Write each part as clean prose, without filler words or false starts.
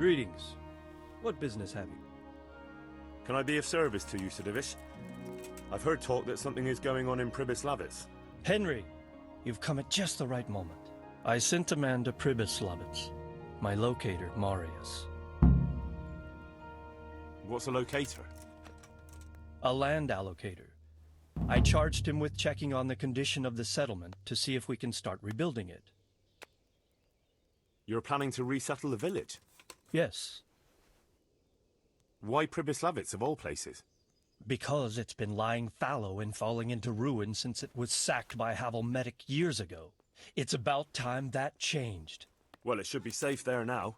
Greetings. What business have you? Can I be of service to you, Sir Divish? I've heard talk that something is going on in Pribyslavitz. Henry, you've come at just the right moment. I sent a man to Pribyslavitz. My locator, Marius. What's a locator? A land allocator. I charged him with checking on the condition of the settlement to see if we can start rebuilding it. You're planning to resettle the village? Yes. Why Pribyslavitz, of all places? Because it's been lying fallow and falling into ruin since it was sacked by Havelmetic years ago. It's about time that changed. Well, it should be safe there now.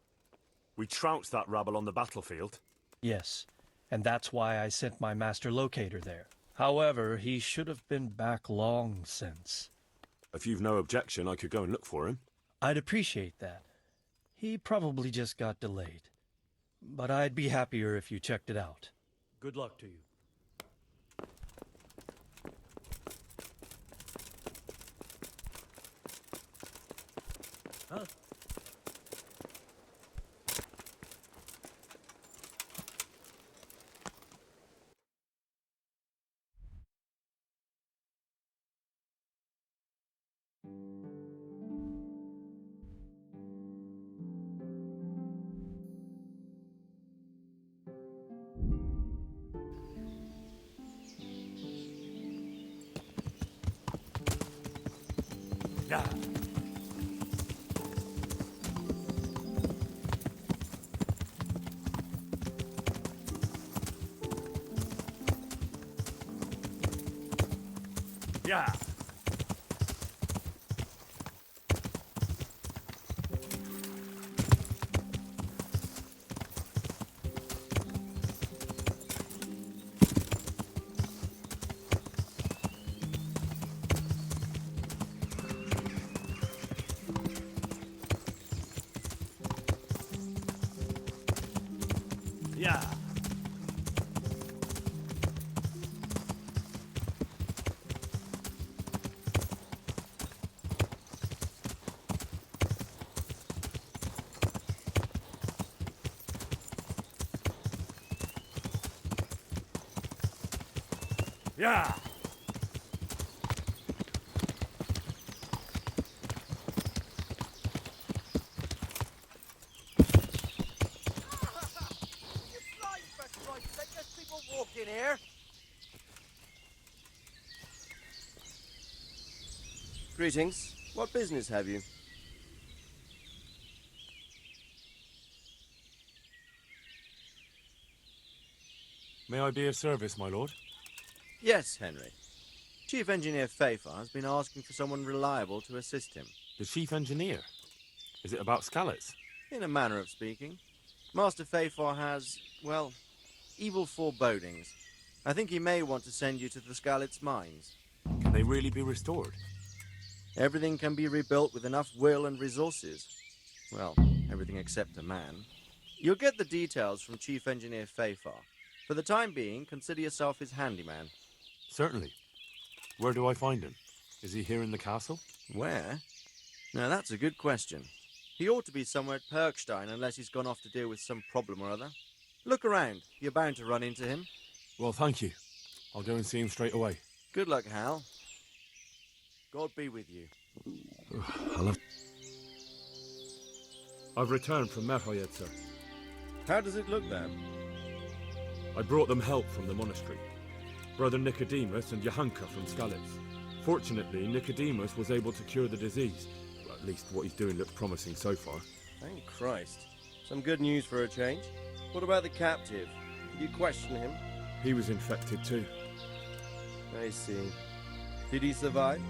We trounced that rabble on the battlefield. Yes, and that's why I sent my master locator there. However, he should have been back long since. If you've no objection, I could go and look for him. I'd appreciate that. He probably just got delayed. But I'd be happier if you checked it out. Good luck to you. Huh? Yeah. Yeah. Yeah. Yeah. In here. Greetings. What business have you? May I be of service, my lord? Yes, Henry. Chief Engineer Fafar has been asking for someone reliable to assist him. The chief engineer? Is it about Skalitz? In a manner of speaking. Master Fafar has, well, evil forebodings. I think he may want to send you to the Skalitz mines. Can they really be restored? Everything can be rebuilt with enough will and resources. Well, everything except a man. You'll get the details from Chief Engineer Fafar. For the time being, consider yourself his handyman. Certainly. Where do I find him? Is he here in the castle? Where? Now that's a good question. He ought to be somewhere at Perkstein unless he's gone off to deal with some problem or other. Look around. You're bound to run into him. Well, thank you. I'll go and see him straight away. Good luck, Hal. God be with you. I've returned from Merhoyed, sir. How does it look then? I brought them help from the monastery. Brother Nicodemus and Johanka from Skalitz. Fortunately, Nicodemus was able to cure the disease. Well, at least what he's doing looks promising so far. Thank Christ. Some good news for a change. What about the captive? Did you question him? He was infected too. I see. Did he survive?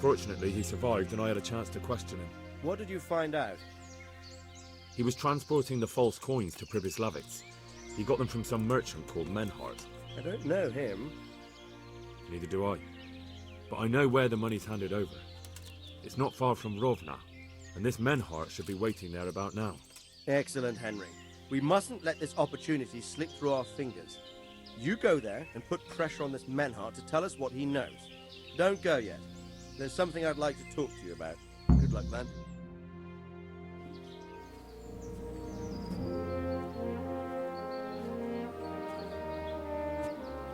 Fortunately, he survived and I had a chance to question him. What did you find out? He was transporting the false coins to Pribyslavitz. He got them from some merchant called Menhart. I don't know him. Neither do I. But I know where the money's handed over. It's not far from Rovna, and this Menhart should be waiting there about now. Excellent, Henry. We mustn't let this opportunity slip through our fingers. You go there and put pressure on this Menhart to tell us what he knows. Don't go yet. There's something I'd like to talk to you about. Good luck, then.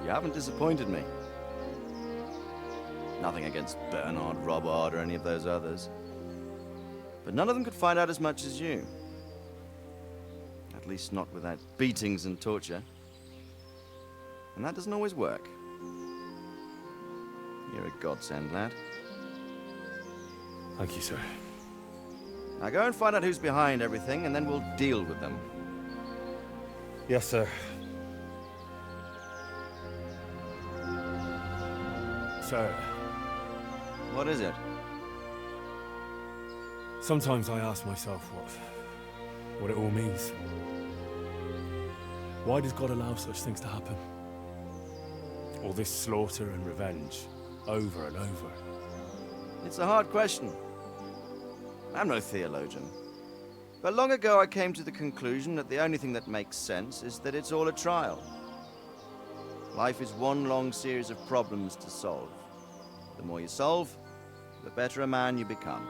You haven't disappointed me. Nothing against Bernard, Robert, or any of those others. But none of them could find out as much as you. At least not without beatings and torture. And that doesn't always work. You're a godsend, lad. Thank you, sir. Now go and find out who's behind everything, and then we'll deal with them. Yes, sir. Sir, What is it? sometimes I ask myself what it all means. Why does God allow such things to happen? All this slaughter and revenge, over and over. It's a hard question. I'm no theologian. But long ago I came to the conclusion that the only thing that makes sense is that it's all a trial. Life is one long series of problems to solve. The more you solve, the better a man you become.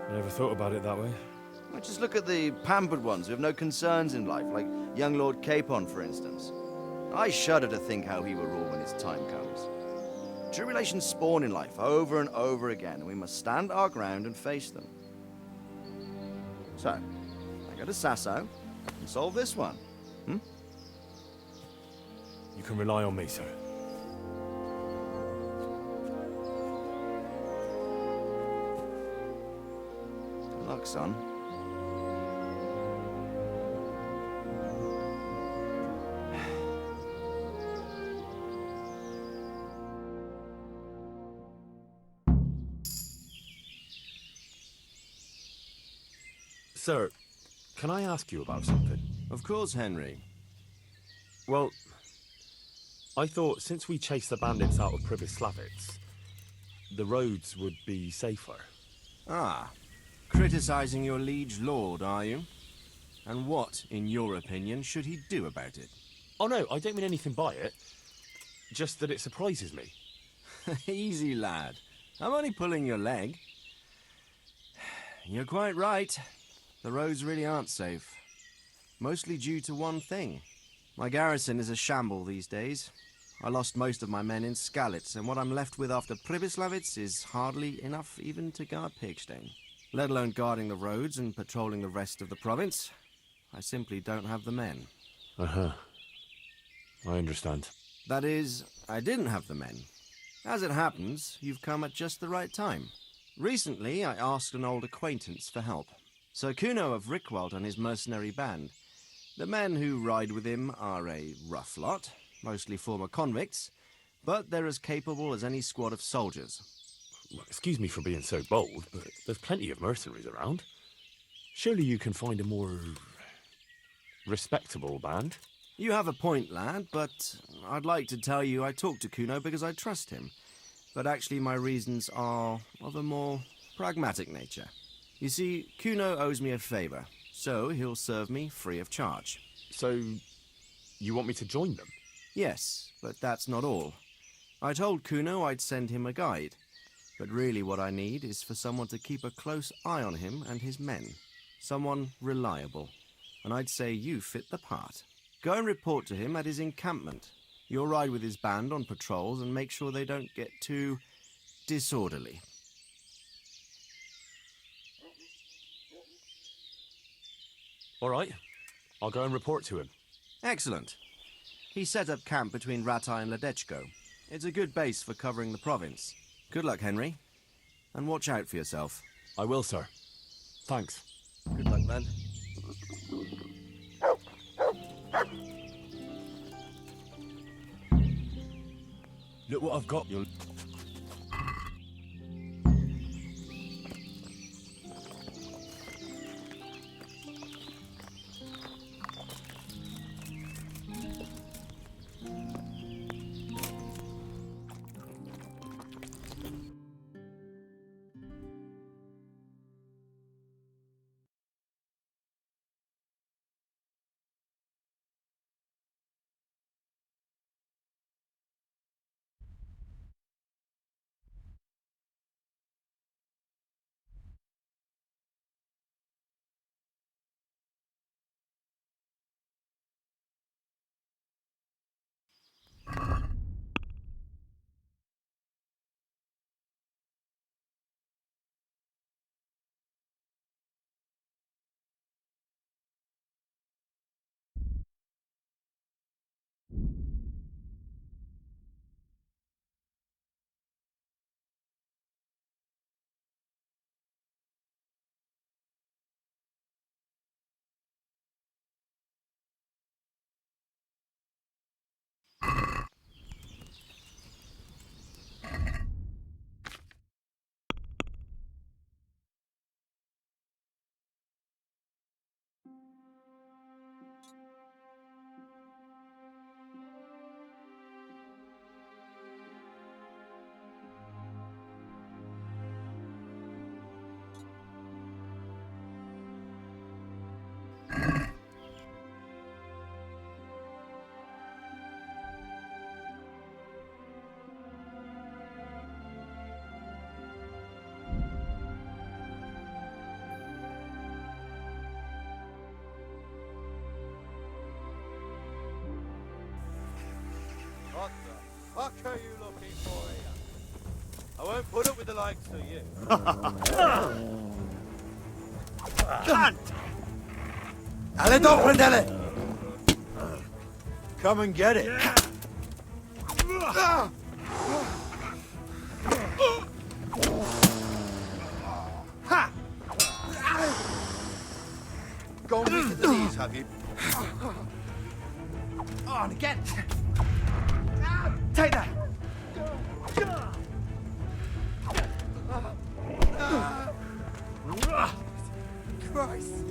I never thought about it that way. Well, just look at the pampered ones who have no concerns in life, like young Lord Capon, for instance. I shudder to think how he will rule when his time comes. Tribulations spawn in life over and over again, and we must stand our ground and face them. So, I go to Sasso and solve this one. You can rely on me, sir. Good luck, son. Sir, can I ask you about something? Of course, Henry. Well, I thought since we chased the bandits out of Pribyslavitz, the roads would be safer. Ah, criticizing your liege lord, are you? And what, in your opinion, should he do about it? Oh no, I don't mean anything by it. Just that it surprises me. Easy, lad. I'm only pulling your leg. You're quite right. The roads really aren't safe. Mostly due to one thing. My garrison is a shamble these days. I lost most of my men in Skalitz, and what I'm left with after Pribyslavitz is hardly enough even to guard Pigstein. Let alone guarding the roads and patrolling the rest of the province. I simply don't have the men. Uh-huh. I understand. That is, I didn't have the men. As it happens, you've come at just the right time. Recently, I asked an old acquaintance for help. Sir Kuno of Rickwald and his mercenary band. The men who ride with him are a rough lot, mostly former convicts, but they're as capable as any squad of soldiers. Well, excuse me for being so bold, but there's plenty of mercenaries around. Surely you can find a more respectable band? You have a point, lad, but I'd like to tell you I talked to Kuno because I trust him. But actually my reasons are of a more pragmatic nature. You see, Kuno owes me a favor, so he'll serve me free of charge. So, you want me to join them? Yes, but that's not all. I told Kuno I'd send him a guide, but really what I need is for someone to keep a close eye on him and his men. Someone reliable, and I'd say you fit the part. Go and report to him at his encampment. You'll ride with his band on patrols and make sure they don't get too disorderly. All right. I'll go and report to him. Excellent. He set up camp between Ratai and Ledechko. It's a good base for covering the province. Good luck, Henry. And watch out for yourself. I will, sir. Thanks. Good luck, man. Look what I've got. You'll... What the fuck are you looking for here? I won't put up with the likes of you. Cunt! Alle doch, Rendelle! Come and get it. Ha! Go and visit the knees, have you? On again! Take that! Christ!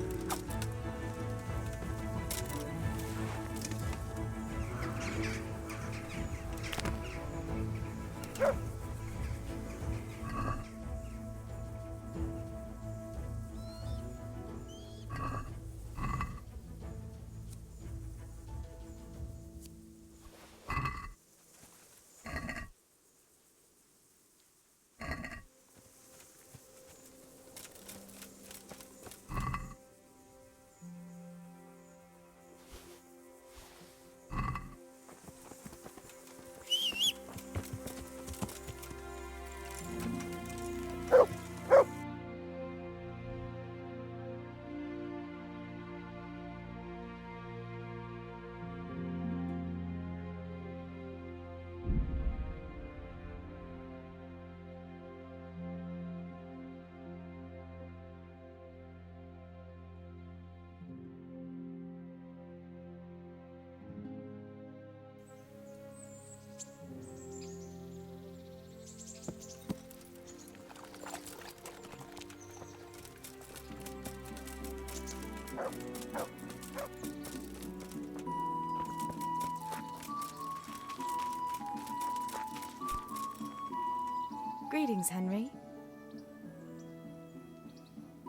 Greetings, Henry.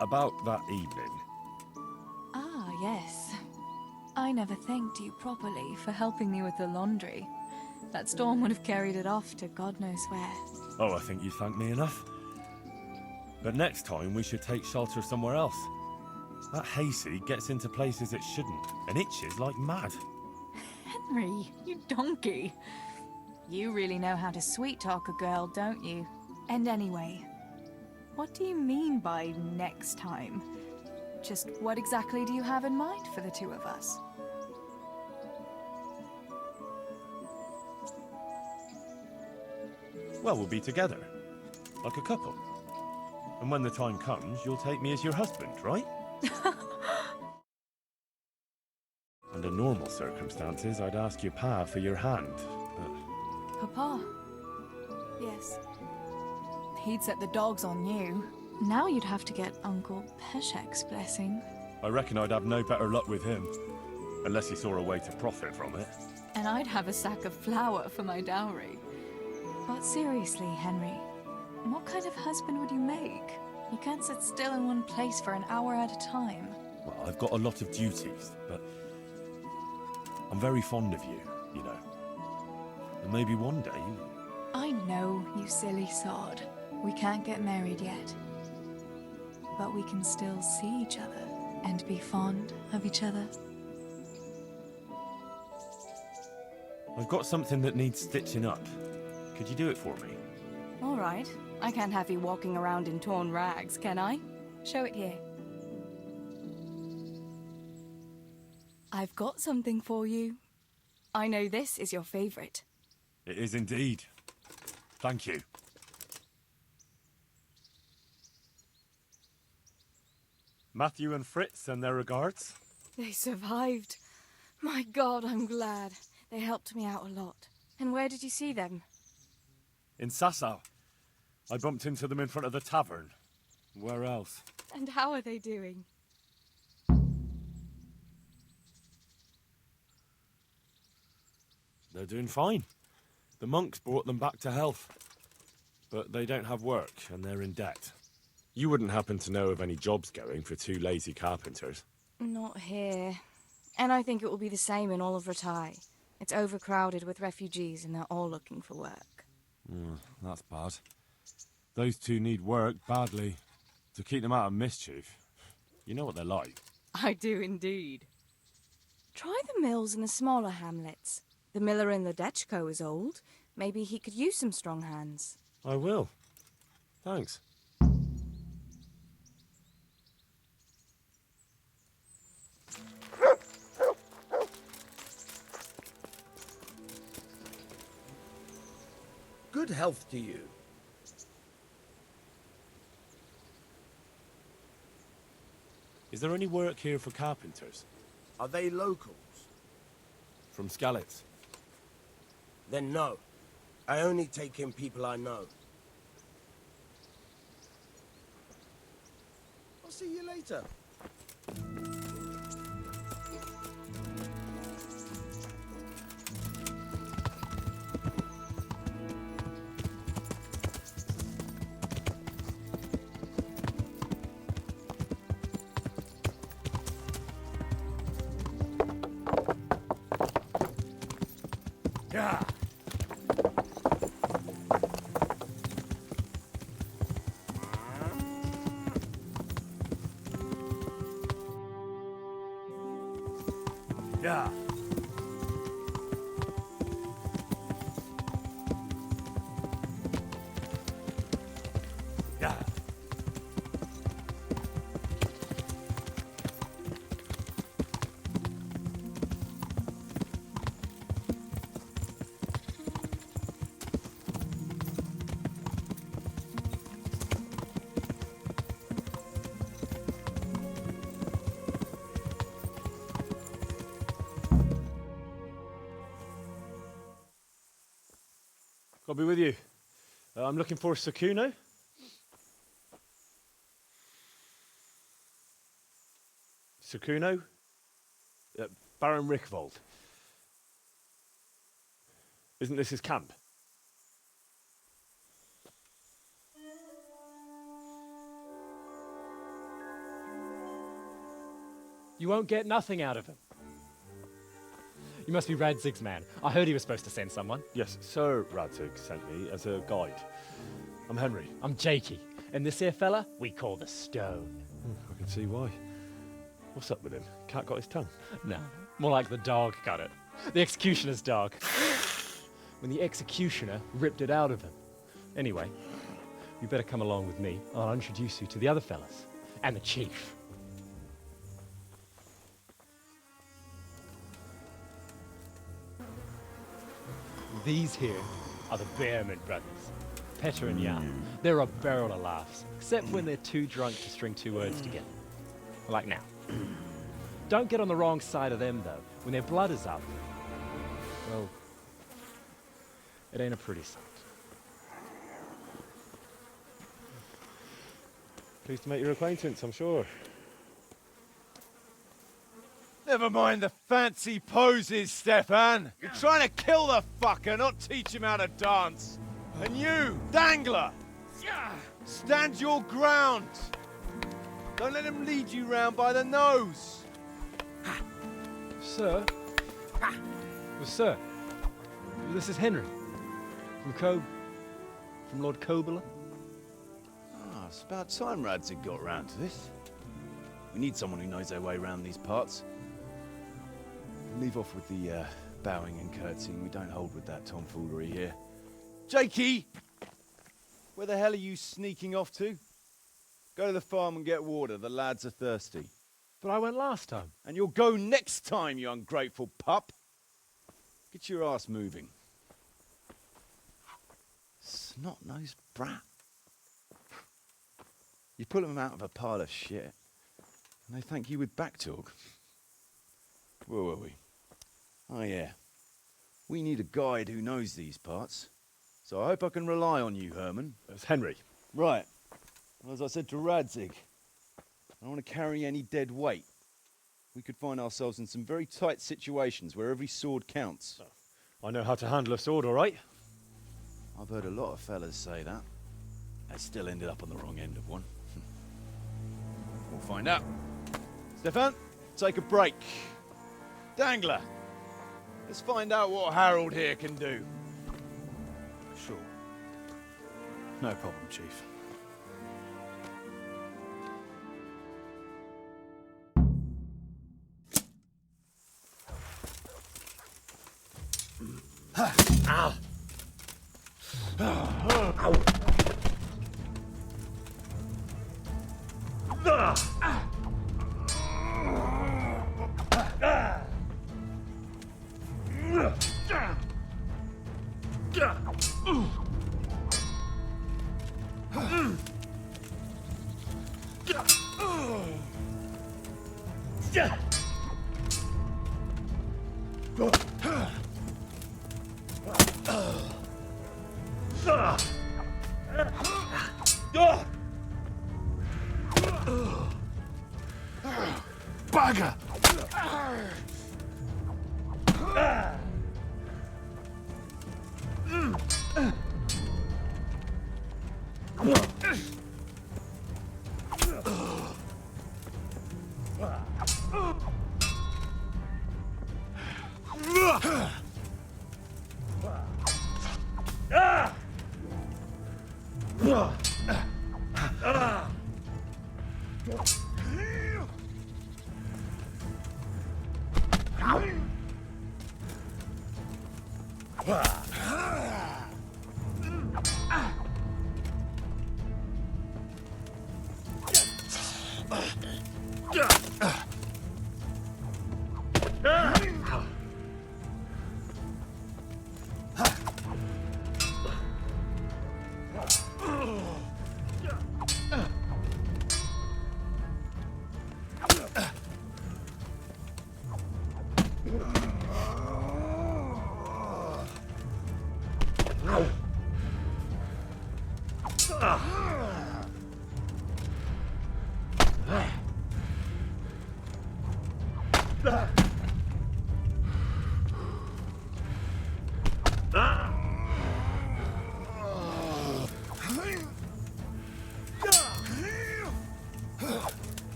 About that evening. Ah, yes. I never thanked you properly for helping me with the laundry. That storm would have carried it off to God knows where. Oh, I think you thanked me enough. But next time we should take shelter somewhere else. That hayseed gets into places it shouldn't and itches like mad. Henry, you donkey. You really know how to sweet-talk a girl, don't you? And anyway, what do you mean by next time? Just what exactly do you have in mind for the two of us? Well, we'll be together. Like a couple. And when the time comes, you'll take me as your husband, right? Under normal circumstances, I'd ask your pa for your hand, but... Papa? Yes. He'd set the dogs on you. Now you'd have to get Uncle Peshek's blessing. I reckon I'd have no better luck with him. Unless he saw a way to profit from it. And I'd have a sack of flour for my dowry. But seriously, Henry, what kind of husband would you make? You can't sit still in one place for an hour at a time. Well, I've got a lot of duties, but... I'm very fond of you, you know. And maybe one day... I know, you silly sod. We can't get married yet. But we can still see each other and be fond of each other. I've got something that needs stitching up. Could you do it for me? All right. I can't have you walking around in torn rags, can I? Show it here. I've got something for you. I know this is your favorite. It is indeed. Thank you. Matthew and Fritz send their regards. They survived. My God, I'm glad. They helped me out a lot. And where did you see them? In Sasau. I bumped into them in front of the tavern. Where else? And how are they doing? They're doing fine. The monks brought them back to health. But they don't have work, and they're in debt. You wouldn't happen to know of any jobs going for two lazy carpenters? Not here. And I think it will be the same in all of Ratai. It's overcrowded with refugees, and they're all looking for work. That's bad. Those two need work badly. To keep them out of mischief. You know what they're like. I do indeed. Try the mills in the smaller hamlets. The miller in Ledechko is old. Maybe he could use some strong hands. I will. Thanks. Good health to you. Is there any work here for carpenters? Are they locals? From Skalitz? Then no. I only take in people I know. I'll see you later. Yeah. Yeah. Yeah. I'll be with you. I'm looking for Sakuno. Sakuno? Baron Rickvold. Isn't this his camp? You won't get nothing out of him. You must be Radzig's man. I heard he was supposed to send someone. Yes, Sir Radzig sent me as a guide. I'm Henry. I'm Jakey. And this here fella, we call the Stone. I can see why. What's up with him? Cat got his tongue? No, more like the dog got it. The executioner's dog. When the executioner ripped it out of him. Anyway, you better come along with me. I'll introduce you to the other fellas. And the chief. These here are the Bearman brothers. Petter and Jan. They're a barrel of laughs. Except when they're too drunk to string two words together. Like now. Don't get on the wrong side of them, though. When their blood is up, well, it ain't a pretty sight. Pleased to make your acquaintance, I'm sure. Never mind the fancy poses, Stefan. You're trying to kill the fucker, not teach him how to dance. And you, Dangler, stand your ground. Don't let him lead you round by the nose. Sir? Well, sir, this is Henry. From Lord Kobler. Ah, it's about time Rads had got round to this. We need someone who knows their way around these parts. Leave off with the bowing and curtsying. We don't hold with that tomfoolery here. Jakey! Where the hell are you sneaking off to? Go to the farm and get water. The lads are thirsty. But I went last time. And you'll go next time, you ungrateful pup. Get your ass moving. Snot-nosed brat. You pull them out of a pile of shit, and they thank you with back talk. Where were we? Oh yeah. We need a guide who knows these parts. So I hope I can rely on you, Herman. That's Henry. Right. Well, as I said to Radzig, I don't want to carry any dead weight. We could find ourselves in some very tight situations where every sword counts. I know how to handle a sword, all right? I've heard a lot of fellas say that. They still ended up on the wrong end of one. We'll find out. Stefan, take a break. Dangler, let's find out what Harold here can do. Sure. No problem, Chief. Ow! Ow! Bugger!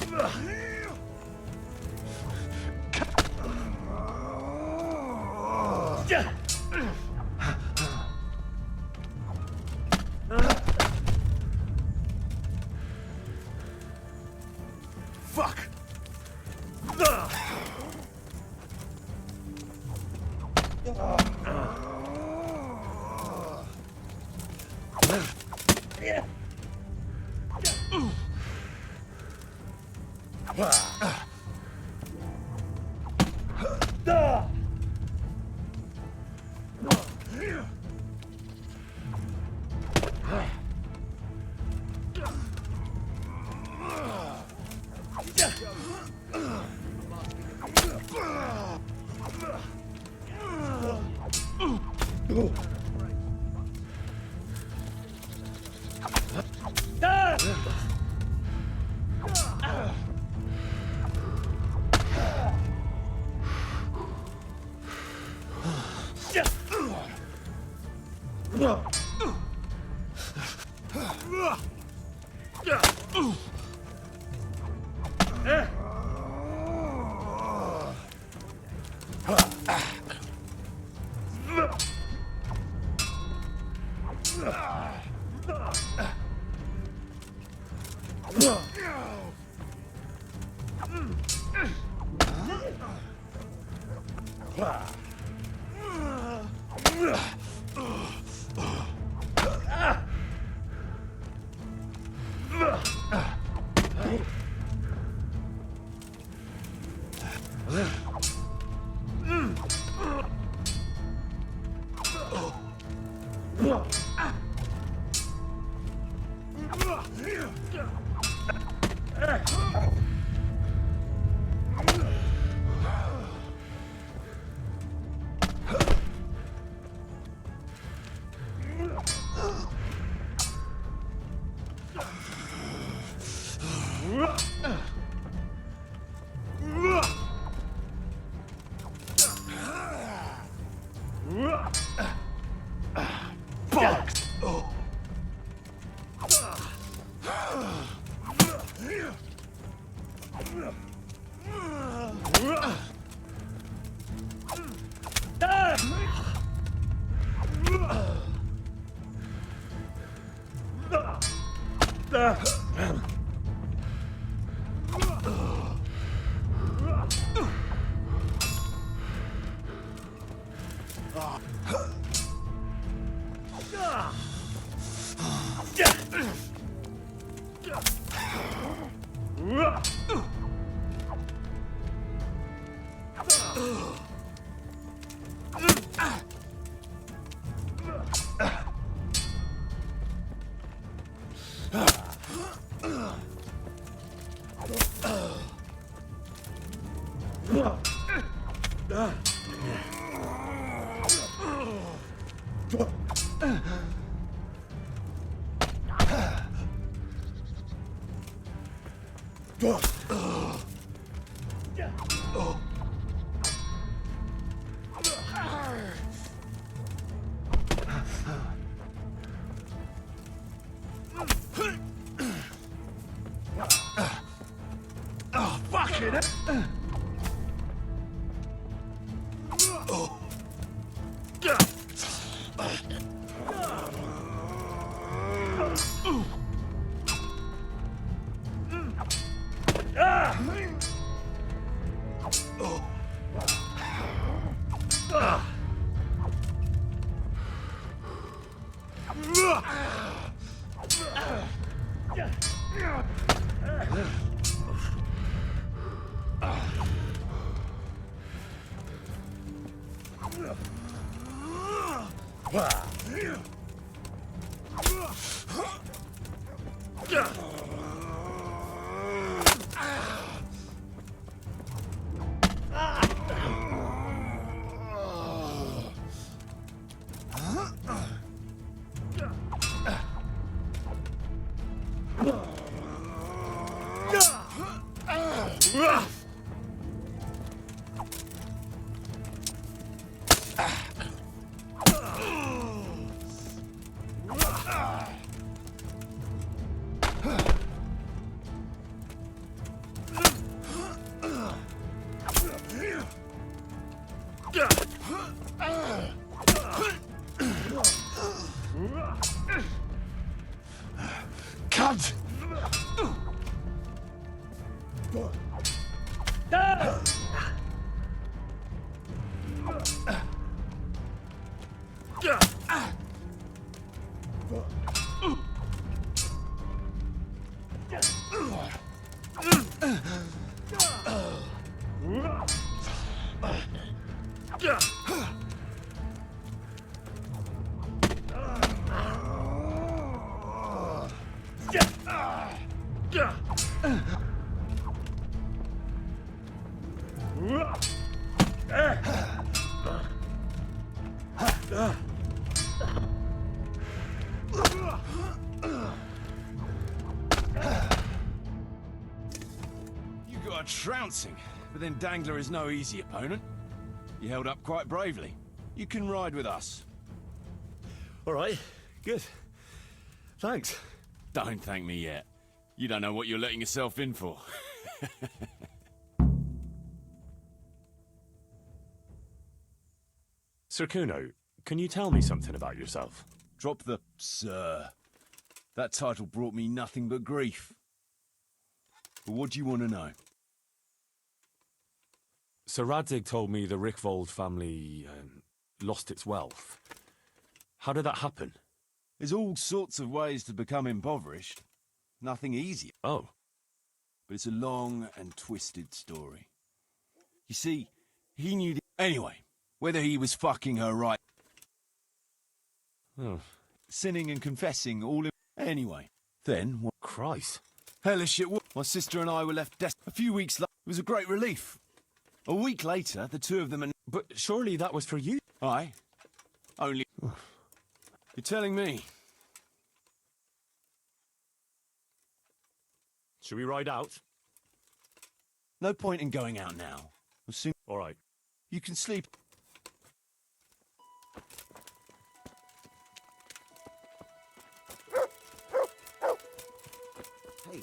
Fuck! You got a trouncing, but then Dangler is no easy opponent. You held up quite bravely. You can ride with us. All right, good. Thanks. Don't thank me yet. You don't know what you're letting yourself in for. Sir Kuno, can you tell me something about yourself? Drop the sir. That title brought me nothing but grief. But what do you want to know? Sir Radzig told me the Rickvold family lost its wealth. How did that happen? There's all sorts of ways to become impoverished. Nothing easy. Oh. But it's a long and twisted story. You see, he knew... Anyway, whether he was fucking her right... Oh. Sinning and confessing all in... Anyway, then... What... Christ. Hellish shit. My sister and I were left a few weeks later. It was a great relief. A week later, the two of them and... But surely that was for you? Aye. Only... You're telling me. Should we ride out? No point in going out now. As soon... All right. You can sleep. Hey.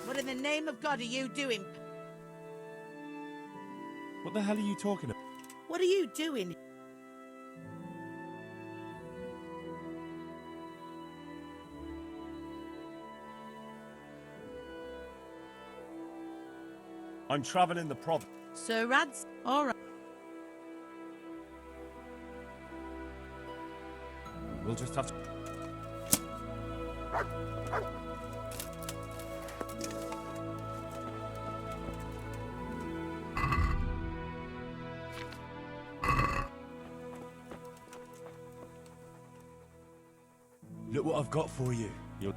What in the name of God are you doing? What the hell are you talking about? What are you doing? I'm traveling the province. Sir Rads? All right. We'll just have to... Look what I've got for you. You'll...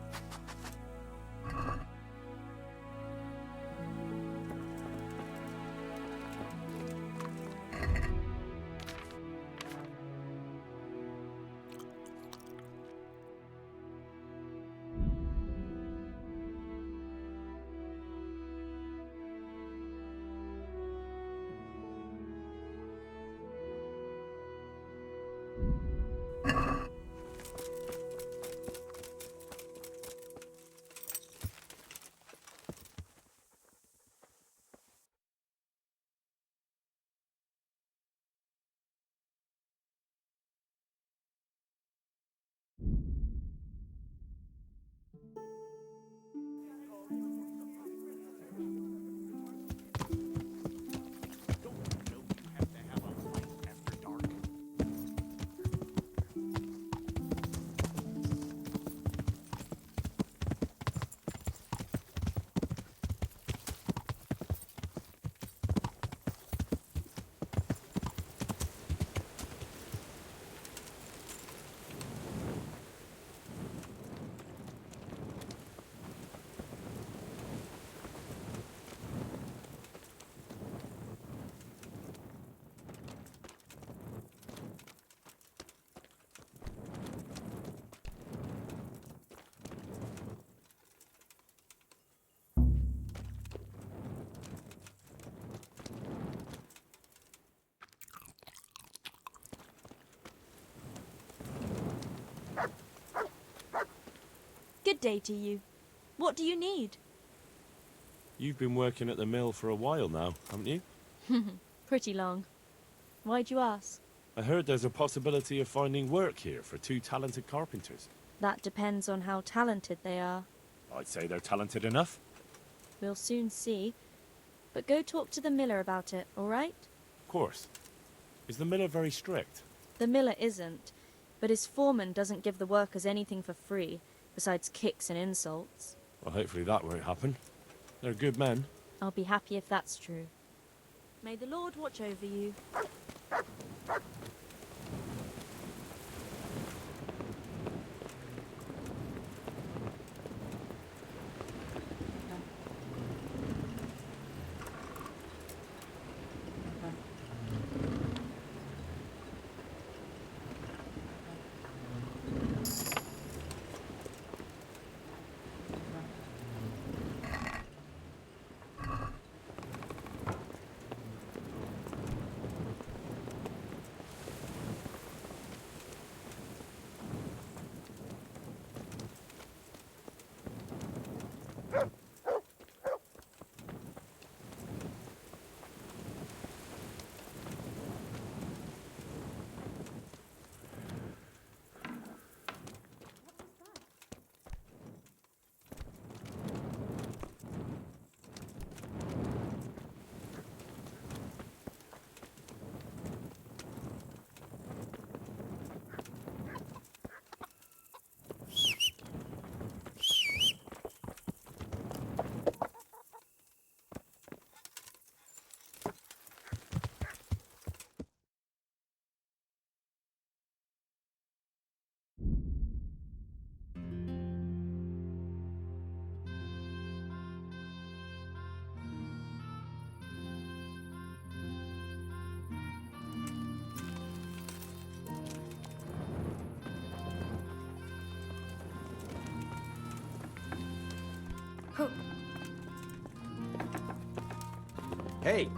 Good day to you. What do you need? You've been working at the mill for a while now, haven't you? Pretty long. Why'd you ask? I heard there's a possibility of finding work here for 2 talented carpenters. That depends on how talented they are. I'd say they're talented enough. We'll soon see. But go talk to the miller about it, all right? Of course. Is the miller very strict? The miller isn't, but his foreman doesn't give the workers anything for free, besides kicks and insults. Well, hopefully that won't happen. They're good men. I'll be happy if that's true. May the Lord watch over you. Hey,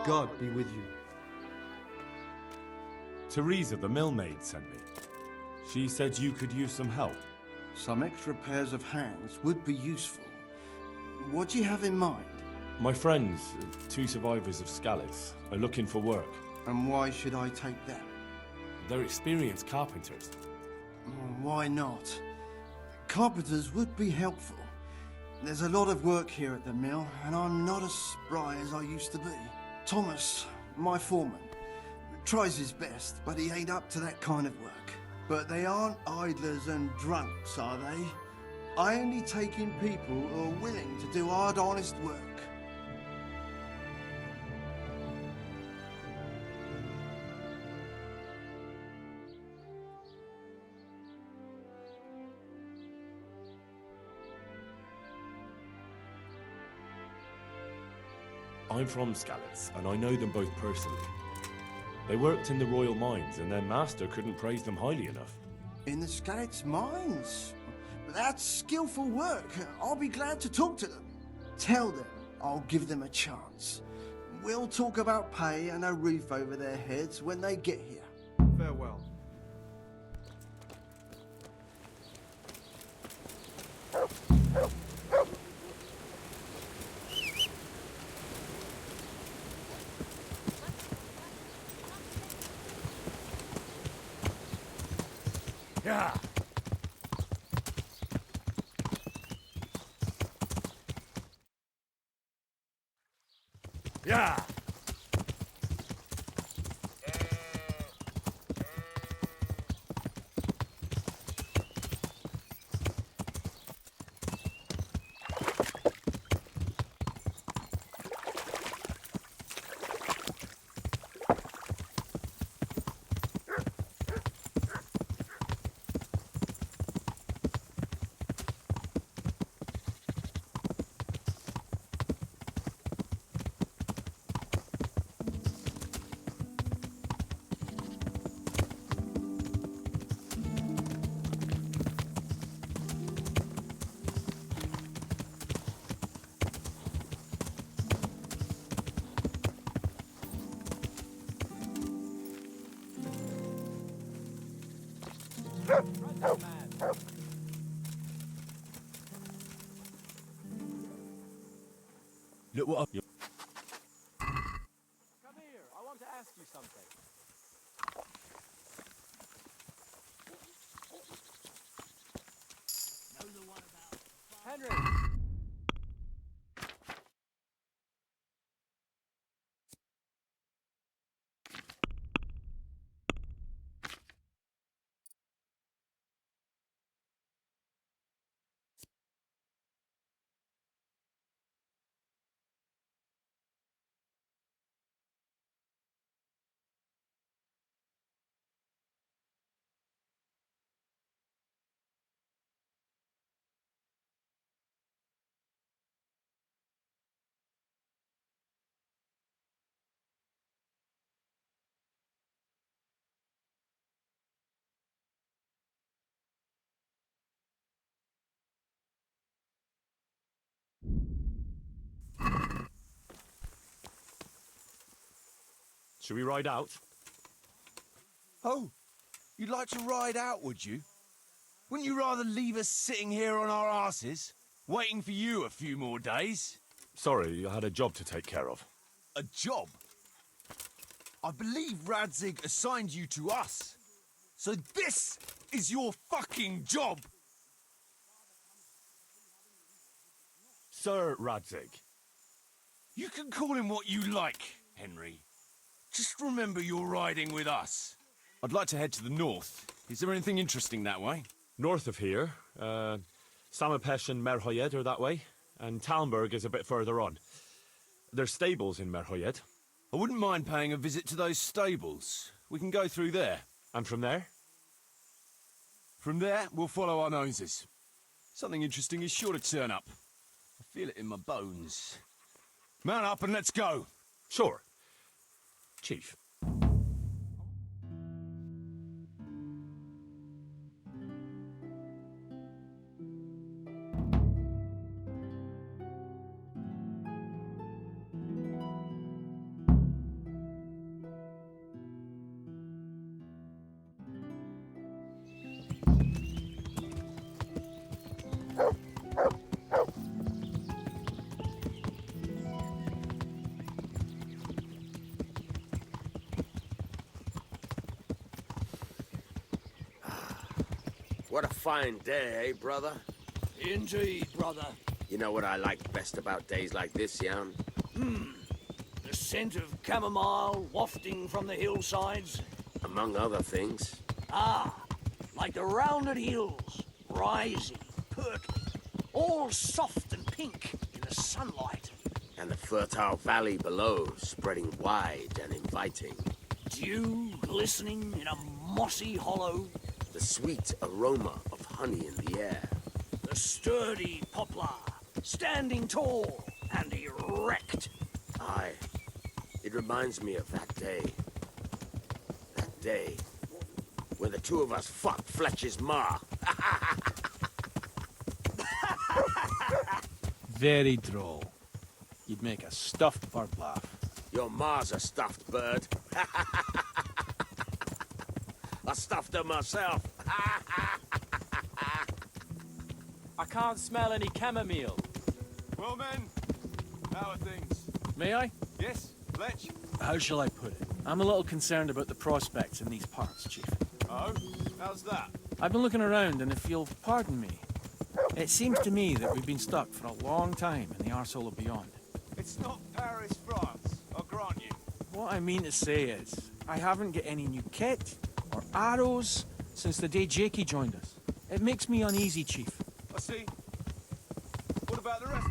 God be with you. Teresa, the millmaid, sent me. She said you could use some help. Some extra pairs of hands would be useful. What do you have in mind? My friends, 2 survivors of Scalitz, are looking for work. And why should I take them? They're experienced carpenters. Why not? Carpenters would be helpful. There's a lot of work here at the mill, and I'm not as spry as I used to be. Thomas, my foreman, tries his best, but he ain't up to that kind of work. But they aren't idlers and drunks, are they? I only take in people who are willing to do hard, honest work. I'm from Scalitz, and I know them both personally. They worked in the royal mines, and their master couldn't praise them highly enough. In the Scalitz mines? That's skillful work. I'll be glad to talk to them. Tell them I'll give them a chance. We'll talk about pay and a roof over their heads when they get here. Farewell. Yeah. Yeah. Look what I've... Come here, I want to ask you something. Henry! Should we ride out? Oh, you'd like to ride out, would you? Wouldn't you rather leave us sitting here on our asses, waiting for you a few more days? Sorry, I had a job to take care of. A job? I believe Radzig assigned you to us. So this is your fucking job! Sir Radzig. You can call him what you like, Henry. Just remember you're riding with us. I'd like to head to the north. Is there anything interesting that way? North of here, Samapesh and Merhoyed are that way, and Talmberg is a bit further on. There's stables in Merhoyed. I wouldn't mind paying a visit to those stables. We can go through there. And from there? From there, we'll follow our noses. Something interesting is sure to turn up. I feel it in my bones. Mount up and let's go. Sure. Chief. What a fine day, eh, brother? Indeed, brother. You know what I like best about days like this, Jan? The scent of chamomile wafting from the hillsides. Among other things. Ah, like the rounded hills, rising, perky, all soft and pink in the sunlight. And the fertile valley below, spreading wide and inviting. Dew glistening in a mossy hollow. The sweet aroma of honey in the air. The sturdy poplar, standing tall and erect. Aye, it reminds me of that day. That day when the two of us fucked Fletcher's ma. Very droll. You'd make a stuffed bird laugh. Your ma's a stuffed bird. I stuffed her myself. I can't smell any chamomile. Well, men, how are things? May I? Yes, Fletch? How shall I put it? I'm a little concerned about the prospects in these parts, Chief. Oh? How's that? I've been looking around, and if you'll pardon me, it seems to me that we've been stuck for a long time in the arsehole of beyond. It's not Paris, France, I'll grant you. What I mean to say is, I haven't got any new kit or arrows since the day Jakey joined us. It makes me uneasy, Chief. I see. What about the rest?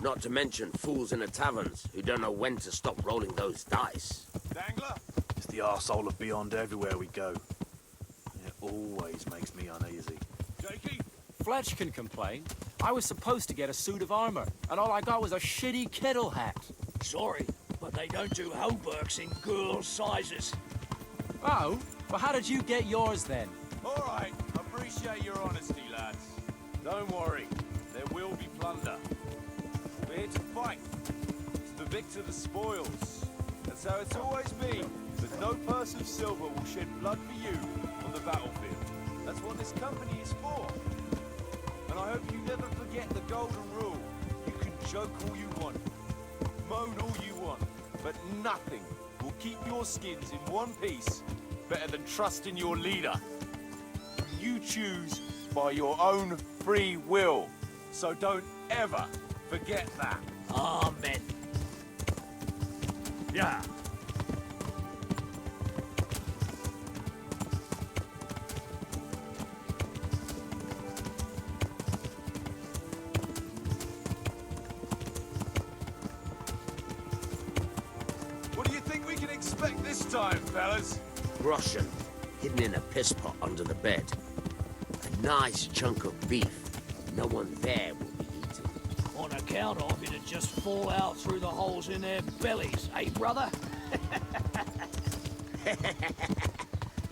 Not to mention fools in the taverns who don't know when to stop rolling those dice. Dangler? It's the arsehole of beyond everywhere we go. It always makes me uneasy. Jakey? Fletch can complain. I was supposed to get a suit of armor, and all I got was a shitty kettle hat. Sorry, but they don't do hauberks in girls' sizes. Oh? Well, how did you get yours then? All right, appreciate your honesty, lads. Don't worry, there will be plunder. We're here to fight. It's the victor the spoils. That's how it's always been. But no purse of silver will shed blood for you on the battlefield. That's what this company is for. And I hope you never forget the golden rule. You can joke all you want, moan all you want, but nothing will keep your skins in one piece better than trusting your leader. You choose by your own free will. So don't ever forget that. Amen. Yeah. What do you think we can expect this time, fellas? Russian, hidden in a piss pot under the bed. A nice chunk of beef. No one there will be eating. On account of it'd just fall out through the holes in their bellies, eh, brother?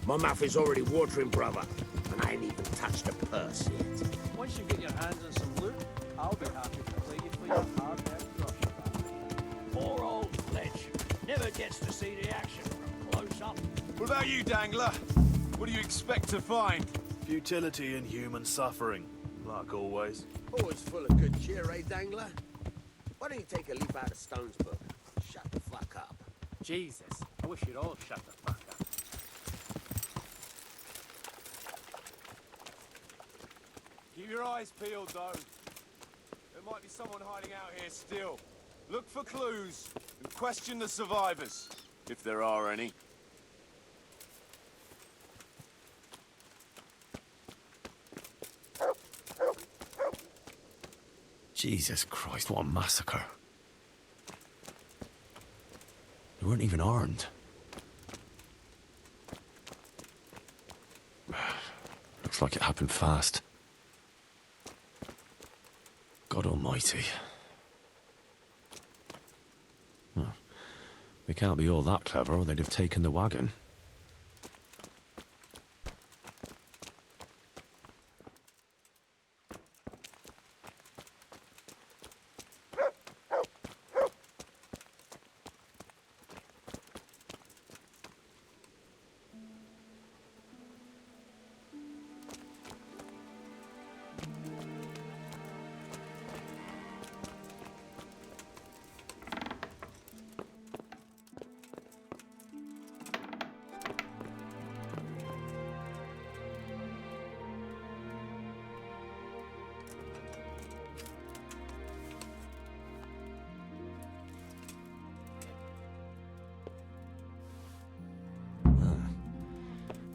My mouth is already watering, brother, and I ain't even touched the purse yet. Once you get your hands on some loot, I'll be happy to play you for your hard-earned Russian. Poor old Fletch never gets to see the action from close up. What about you, Dangler? What do you expect to find? Futility and human suffering, like always. Always full of good cheer, eh, Dangler? Why don't you take a leaf out of Stone's book? Shut the fuck up. Jesus, I wish you'd all shut the fuck up. Keep your eyes peeled, though. There might be someone hiding out here still. Look for clues and question the survivors, if there are any. Jesus Christ, what a massacre. They weren't even armed. Looks like it happened fast. God almighty. Well, they can't be all that clever or they'd have taken the wagon.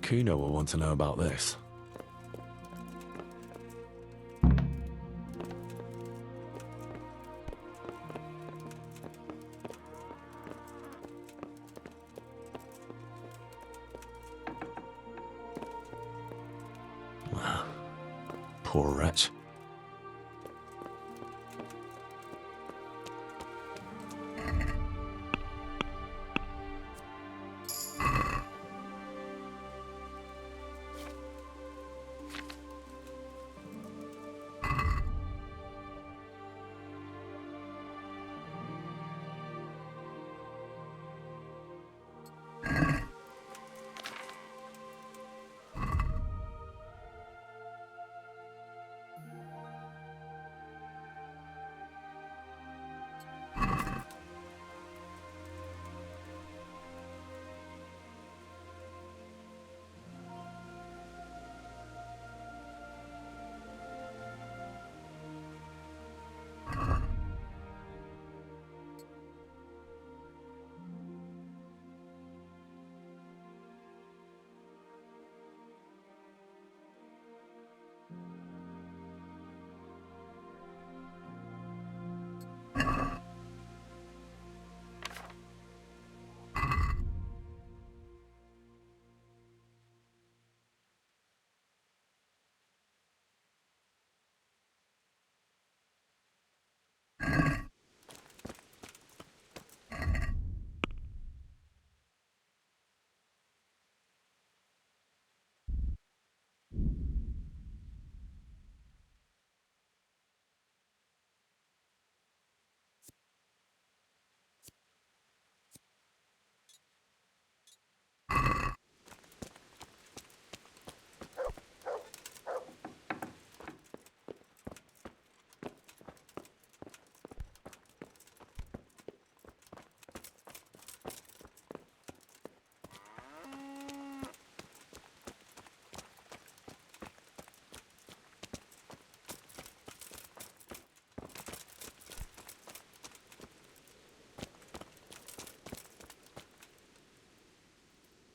Kuno will want to know about this. Poor wretch.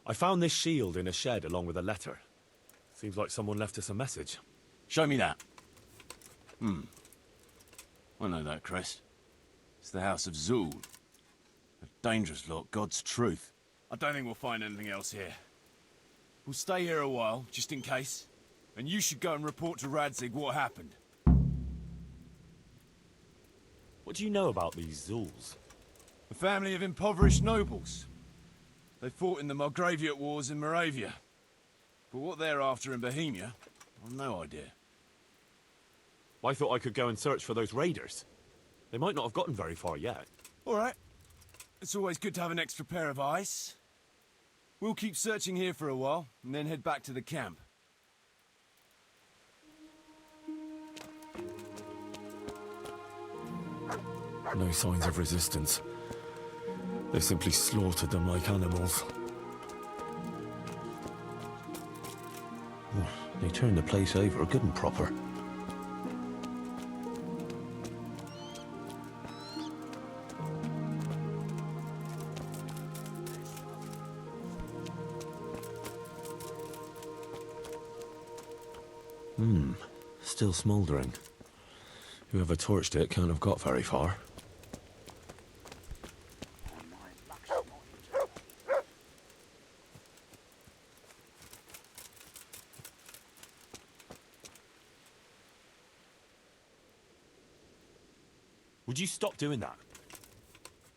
I found this shield in a shed along with a letter. Seems like someone left us a message. Show me that. I know that crest. It's the House of Zul. A dangerous lot, God's truth. I don't think we'll find anything else here. We'll stay here a while, just in case. And you should go and report to Radzig what happened. What do you know about these Zuls? A family of impoverished nobles. They fought in the Margraviate Wars in Moravia. But what they're after in Bohemia, I've no idea. I thought I could go and search for those raiders. They might not have gotten very far yet. All right. It's always good to have an extra pair of eyes. We'll keep searching here for a while, and then head back to the camp. No signs of resistance. They simply slaughtered them like animals. They turned the place over good and proper. Still smouldering. Whoever torched it can't have got very far. Would you stop doing that?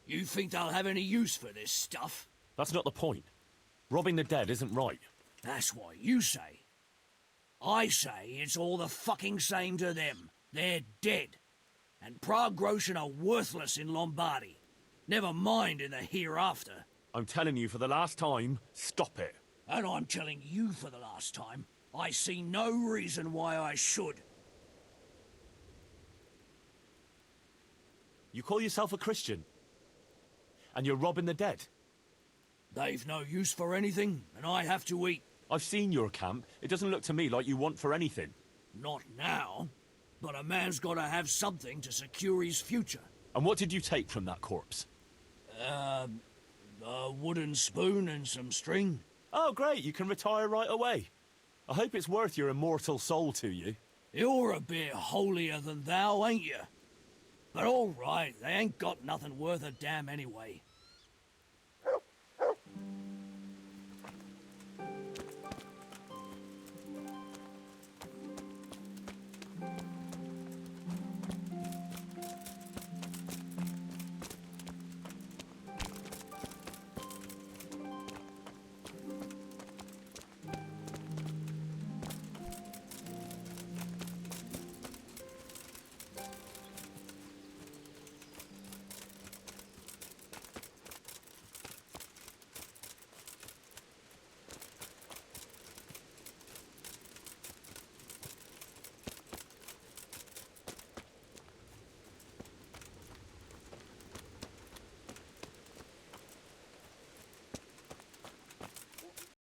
You think they'll have any use for this stuff? That's not the point. Robbing the dead isn't right. That's what you say. I say it's all the fucking same to them. They're dead. And Prague Groshen are worthless in Lombardy. Never mind in the hereafter. I'm telling you for the last time, stop it. And I'm telling you for the last time, I see no reason why I should. You call yourself a Christian, and you're robbing the dead. They've no use for anything, and I have to eat. I've seen your camp. It doesn't look to me like you want for anything. Not now, but a man's got to have something to secure his future. And what did you take from that corpse? A wooden spoon and some string. Oh, great, you can retire right away. I hope it's worth your immortal soul to you. You're a bit holier than thou, ain't you? But all right, they ain't got nothing worth a damn anyway.